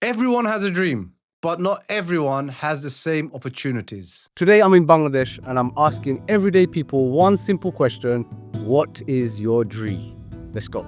Everyone has a dream, but not everyone has the same opportunities. Today I'm in Bangladesh and I'm asking everyday people one simple question. What is your dream? Let's go.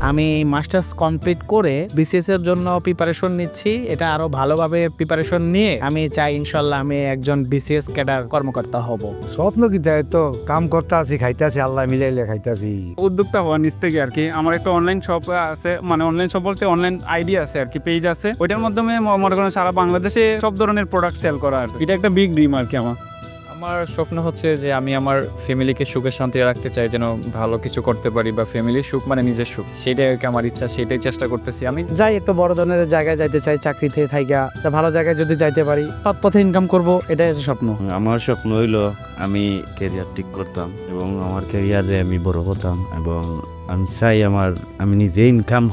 আমি masters complete করে BCS এর জন্য preparation নিচ্ছি। এটা আরো ভালোভাবে preparation নিয়ে আমি চাই ইনশাল্লাহ আমি একজন বিসিএস ক্যাডার কর্মকর্তা হব। স্বপ্ন কি দেয় তো কাম করতে আছি খাইতে আছি আল্লাহ মিলাইলে খাইতে আছি। উদ্যোক্তা হওয়ার নিচ থেকে আর কি আমার একটা অনলাইন শপ আছে, মানে অনলাইন শপ বলতে অনলাইন আইডি আছে আর কি, পেজ আছে। ওইটার মাধ্যমে মনে করেন সারা বাংলাদেশে সব ধরনের প্রোডাক্ট সেল করা আর কি। এটা একটা বিগ ড্রিম আর কি আমার স্বপ্ন হচ্ছে যে আমি আমার ফ্যামিলিকে সুখে শান্তি রাখতে চাই, যেন ভালো কিছু করতে পারি বা ফ্যামিলির সুখ মানে নিজের সুখ, সেটাই আর কি আমার ইচ্ছা, সেটাই চেষ্টা করতেছি আমি। যাই একটু বড় ধরনের জায়গায় যাইতে চাই, চাকরিতে থাইকা ভালো জায়গায় যদি যাইতে পারি সৎ পথে ইনকাম করব, এটাই হচ্ছে স্বপ্ন। আমার স্বপ্ন হইলো আমি ক্যারিয়ার ঠিক করতাম এবং আমার ক্যারিয়ারে আমি বড় হতাম এবং আমি চাই আমি নিজে ইনকাম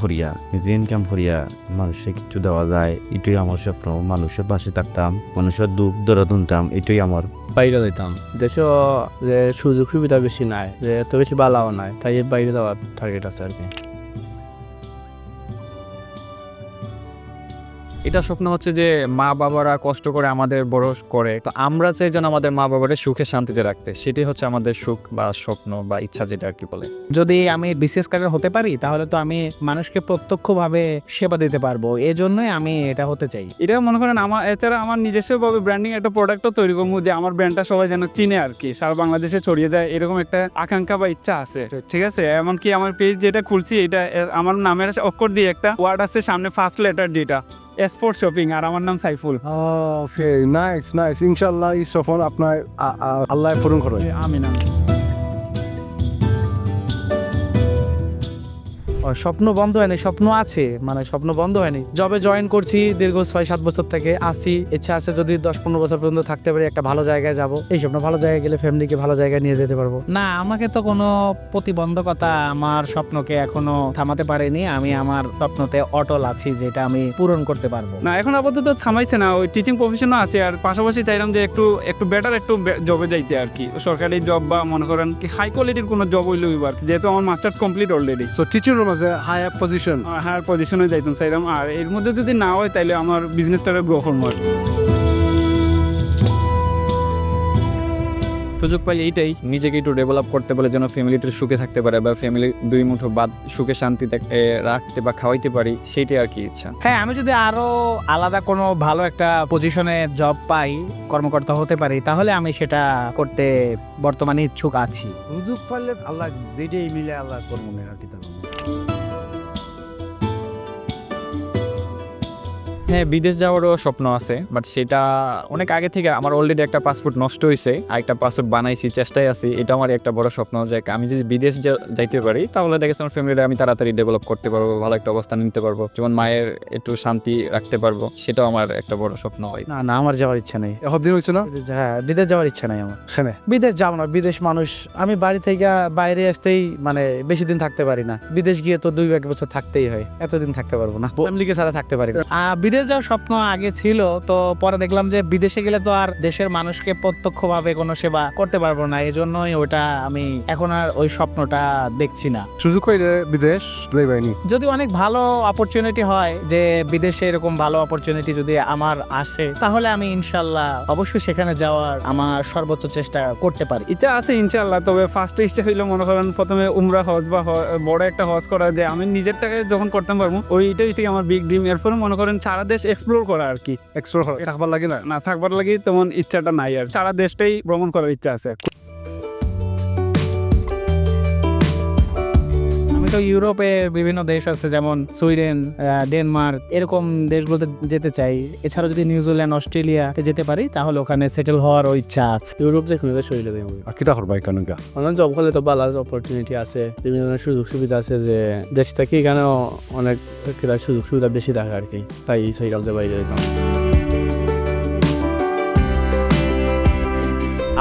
করিয়া মানুষকে কিছু দেওয়া যায়, এটাই আমার স্বপ্ন। মানুষের পাশে থাকতাম, মানুষের দুঃখ দরদ শুনতাম, এটাই আমার। বাইরে যাইতাম, দেশেও যে সুযোগ সুবিধা বেশি নাই, যে এত বেশি বালাও নাই, তাই বাইরে যাওয়ার টার্গেট আছে আর কি। এটা স্বপ্ন হচ্ছে যে মা বাবারা কষ্ট করে আমাদের বড় করে, তো আমরা চাই যেন আমাদের মা বাবারা সুখে শান্তিতে রাখতে, সেটাই হচ্ছে আমাদের সুখ বা স্বপ্ন বা ইচ্ছা, যেটা আর কি বলে। যদি আমি বিসিএস ক্যাডার হতে পারি তাহলে তো আমি মানুষকে প্রত্যক্ষভাবে সেবা দিতে পারবো, এই জন্যই আমি এটা হতে চাই। এটা মনে করেন এছাড়া আমার নিজস্বভাবে ব্র্যান্ডিং একটা প্রোডাক্টও তৈরি করবো, যে আমার ব্র্যান্ডটা সবাই যেন চিনে আর কি, সারা বাংলাদেশে ছড়িয়ে যায়, এরকম একটা আকাঙ্ক্ষা বা ইচ্ছা আছে। ঠিক আছে, এমনকি আমার পেজ যেটা খুলছি এটা আমার নামের অক্ষর দিয়ে একটা ওয়ার্ড আছে সামনে, ফার্স্ট লেটার যেটা এসপোর্ট শপিং, আর আমার নাম সাইফুল। ওকে, নাইস। ইনশাআল্লাহ এই স্বপ্ন আপনার আল্লাহ পূরণ করবে। আমিন। স্বপ্ন বন্ধ হয়নি, স্বপ্ন আছে, মানে স্বপ্ন বন্ধ হয়নি। জবে জয়েন করছি দীর্ঘ 6-7 বছর থেকে আসি, ইচ্ছা আছে যদি 10-15 বছর পর্যন্ত থাকতে পারি, একটা ভালো জায়গায় যাব। এই স্বপ্ন ভালো জায়গায় গেলে ফ্যামিলিকে ভালো জায়গায় নিয়ে যেতে পারবো। না, আমাকে তো কোনো প্রতিবন্ধকতা আমার স্বপ্নকে এখনো থামাতে পারেনি। আমি আমার স্বপ্নতে অটল আছি, যেটা আমি পূরণ করতে পারবো। না, এখন আপাতত থামাইছে না, ওই টিচিং প্রফেশনও আছে, আর পাশাপাশি চাইলাম যে একটু বেটার একটু জবে যাইতে আর কি, সরকারি জব বা মনে করেন কি হাই কোয়ালিটির কোনো জব হইলে আর কি, যেহেতু আমার masters complete already. So teacher মাঝে হায়ার পজিশন, হায়ার পজিশনে যাইতাম চাইলাম, আর এর মধ্যে যদি না হয় তাহলে আমার বিজনেসটাকে গ্রো করবো। সুযোগ পাইলে এইটাই নিজেকে একটু ডেভেলপ করতে পারে, যেন ফ্যামিলিটা সুখে থাকতে পারে বা ফ্যামিলি দুই মুঠো বাদ সুখে শান্তিতে রাখতে বা খাওয়াইতে পারি, সেইটাই আর কি ইচ্ছা। হ্যাঁ, আমি যদি আরো আলাদা কোনো ভালো একটা পজিশনে জব পাই, কর্মকর্তা হতে পারি, তাহলে আমি সেটা করতে বর্তমানে ইচ্ছুক আছি। সুযোগ পাইলে আল্লাহ যেটাই মিলে আল্লাহ করবো না আর কি। হ্যাঁ, বিদেশ যাওয়ারও স্বপ্ন আছে, বাট সেটা অনেক আগে থেকে আমার অলরেডি একটা পাসপোর্ট নষ্ট হয়েছে, আর একটা পাসপোর্ট বানাইছি, চেষ্টায় আছি। এটা আমার একটা বড় স্বপ্ন যে আমি যদি বিদেশ যাইতে পারি তাহলে দেখেছি আমার ফ্যামিলিটা আমি তাড়াতাড়ি ডেভেলপ করতে পারবো, ভালো একটা অবস্থান নিতে পারবো, যেমন মায়ের একটু শান্তি রাখতে পারবো, সেটাও আমার একটা বড় স্বপ্ন হয়। না, আমার যাওয়ার ইচ্ছা নেই। এতদিন হয়েছে না? হ্যাঁ, বিদেশ যাওয়ার ইচ্ছা নেই আমার। বিদেশ যাবো না, বিদেশ মানুষ, আমি বাড়ি থেকে বাইরে আসতেই মানে বেশি দিন থাকতে পারি না। বিদেশ গিয়ে তো 2-1 বছর থাকতেই হয়, এতদিন থাকতে পারবো না, ফ্যামিলিকে ছাড়া থাকতে পারি না। বিদেশ যাওয়ার স্বপ্ন আগে ছিল, তো পরে দেখলাম যে বিদেশে গেলে তো আর দেশের মানুষকে প্রত্যক্ষভাবে কোনো সেবা করতে পারবো না, এই জন্যই ওটা আমি এখন আর ওই স্বপ্নটা দেখছি না। সুযোগ হইলে বিদেশ যাইবাইনি। যদি অনেক ভালো অপরচুনিটি হয়, যে বিদেশে এরকম ভালো অপরচুনিটি যদি আমার আসে, তাহলে আমি ইনশাল্লাহ অবশ্যই সেখানে যাওয়ার আমার সর্বোচ্চ চেষ্টা করতে পারি। ইচ্ছা আছে ইনশাল্লাহ, তবে ফার্স্ট ইচ্ছা হইলো মনে করেন প্রথমে উমরা হজ বা বড় একটা হজ করা, যে আমি নিজের টাকায় যখন করতে পারবো, ওইটাই হচ্ছে আমার বিগ ড্রিম। এরপরে মনে করেন সারা দেশ এক্সপ্লোর করা আর কি, এক্সপ্লোর থাকবার লাগে না থাকবার লাগে তেমন ইচ্ছাটা নাই, আর সারা দেশটাই ভ্রমণ করার ইচ্ছা আছে। আমি তো ইউরোপে বিভিন্ন দেশ আছে, যেমন সুইডেন, ডেনমার্ক, এরকম দেশগুলোতে যেতে চাই। এছাড়া যদি নিউজিল্যান্ড, অস্ট্রেলিয়াতে যেতে পারি তাহলে ওখানে সেটেল হওয়ার ইচ্ছা আছে। ইউরোপ যে খুলে শরীরে দেবো আর কিটা করবা এখানকা অনলাইন জব করলে তো ভালো অপরচুনিটি আছে, বিভিন্ন ধরনের সুযোগ সুবিধা আছে, যে দেশ থেকে এখানেও অনেক সুযোগ সুবিধা বেশি থাকে আর কি, তাই সেই রাজ্যে বাইরে যেতাম।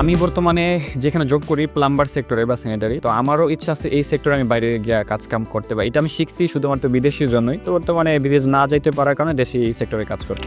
আমি বর্তমানে যেখানে জব করি প্লাম্বার সেক্টরে বা স্যানিটারি, তো আমারও ইচ্ছা আছে এই সেক্টরে আমি বাইরে গিয়ে কাজ কাম করতে পারি। এটা আমি শিখছি শুধুমাত্র বিদেশির জন্যই, তো বর্তমানে বিদেশ না যাইতে পারার কারণে দেশে এই সেক্টরে কাজ করি।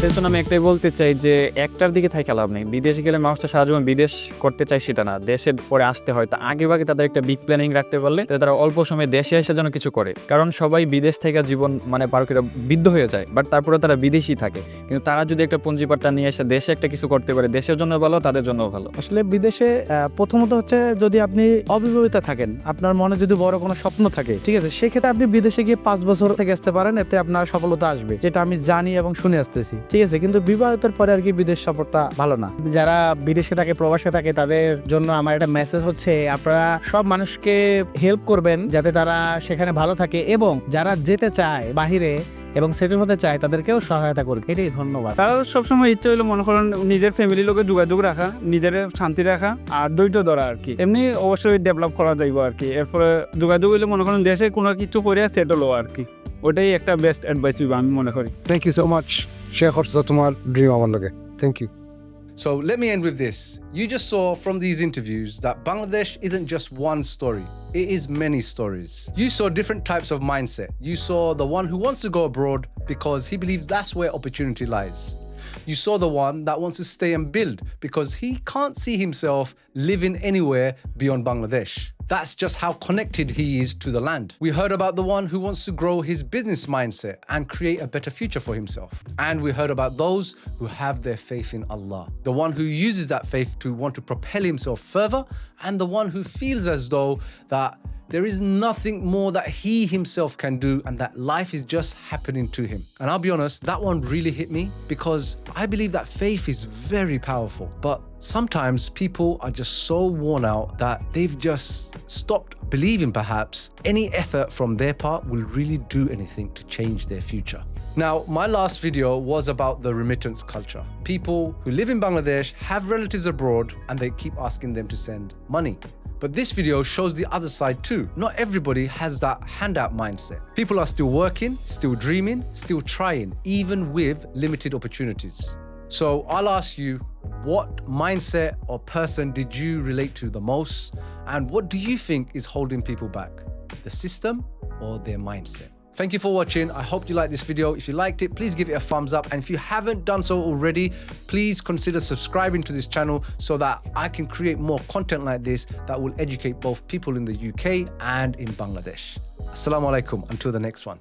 এর জন্য আমি একটাই বলতে চাই যে একটার দিকে থাকা লাভ নেই। বিদেশ গেলে মানুষটা সারা জীবন বিদেশ করতে চায় সেটা না, দেশের পরে আসতে হয়। তা আগে ভাগে তাদের একটা বিগ প্ল্যানিং রাখতে পারলে তারা অল্প সময়ে দেশে এসে যেন কিছু করে। কারণ সবাই বিদেশ থেকে জীবন মানে পার করে বৃদ্ধ হয়ে যায়, বাট তারপরে তারা বিদেশি থাকে। কিন্তু তারা যদি একটা পুঁজিপাট্টা নিয়ে এসে দেশে একটা কিছু করতে পারে, দেশের জন্য ভালো, তাদের জন্য ভালো। আসলে বিদেশে প্রথমত হচ্ছে যদি আপনি অবিবাহিত থাকেন, আপনার মনে যদি বড় কোনো স্বপ্ন থাকে, ঠিক আছে, সেক্ষেত্রে আপনি বিদেশে গিয়ে 5 বছর থেকে আসতে পারেন, এতে আপনার সফলতা আসবে, যেটা আমি জানি এবং শুনে আসতেছি, ঠিক আছে। কিন্তু বিবাহিতের পরে আর কি বিদেশ সফরটা ভালো না। যারা বিদেশে থাকে, প্রবাসে থাকে, তাদের জন্য আমার একটা মেসেজ হচ্ছে আপনারা সব মানুষকে হেল্প করবেন যাতে তারা সেখানে ভালো থাকে, এবং যারা যেতে চায় বাহিরে এবং সেটেল হতে চায় তাদেরকেও সহায়তা করবে। এটাই ধন্যবাদ। তারা সবসময় ইচ্ছে হইলো মনে করেন নিজের ফ্যামিলির লোকে যোগাযোগ রাখা, নিজের শান্তি রাখা আর ধৈর্য ধরা আর কি। এমনি অবশ্যই ডেভেলপ করা যাইব আর কি। এরপরে যোগাযোগ হইলে মনে করেন দেশে কোনো কিছু করে সেটেল হওয়া আর কি, ওটাই একটা বেস্ট অ্যাডভাইস হইব আমি মনে করি। Thank you so much. Share করছো তোমার ড্রিম আমার লগে। Thank you. So let me end with this. You just saw from these interviews that Bangladesh isn't just one story. It is many stories. You saw different types of mindset. You saw the one who wants to go abroad because he believes that's where opportunity lies. You saw the one that wants to stay and build because he can't see himself living anywhere beyond Bangladesh. That's just how connected he is to the land. We heard about the one who wants to grow his business mindset and create a better future for himself. And we heard about those who have their faith in Allah. The one who uses that faith to want to propel himself further, and the one who feels as though that there is nothing more that he himself can do and that life is just happening to him. And I'll be honest, that one really hit me because I believe that faith is very powerful. But sometimes people are just so worn out that they've just stopped believing perhaps any effort from their part will really do anything to change their future. Now, my last video was about the remittance culture. People who live in Bangladesh have relatives abroad and they keep asking them to send money. But this video shows the other side too. Not everybody has that handout mindset. People are still working, still dreaming, still trying, even with limited opportunities. So I'll ask you, what mindset or person did you relate to the most? And what do you think is holding people back? The system or their mindset? Thank you for watching. I hope you liked this video. If you liked it, please give it a thumbs up. And if you haven't done so already, please consider subscribing to this channel so that I can create more content like this that will educate both people in the UK and in Bangladesh. Assalamu alaikum. Until the next one.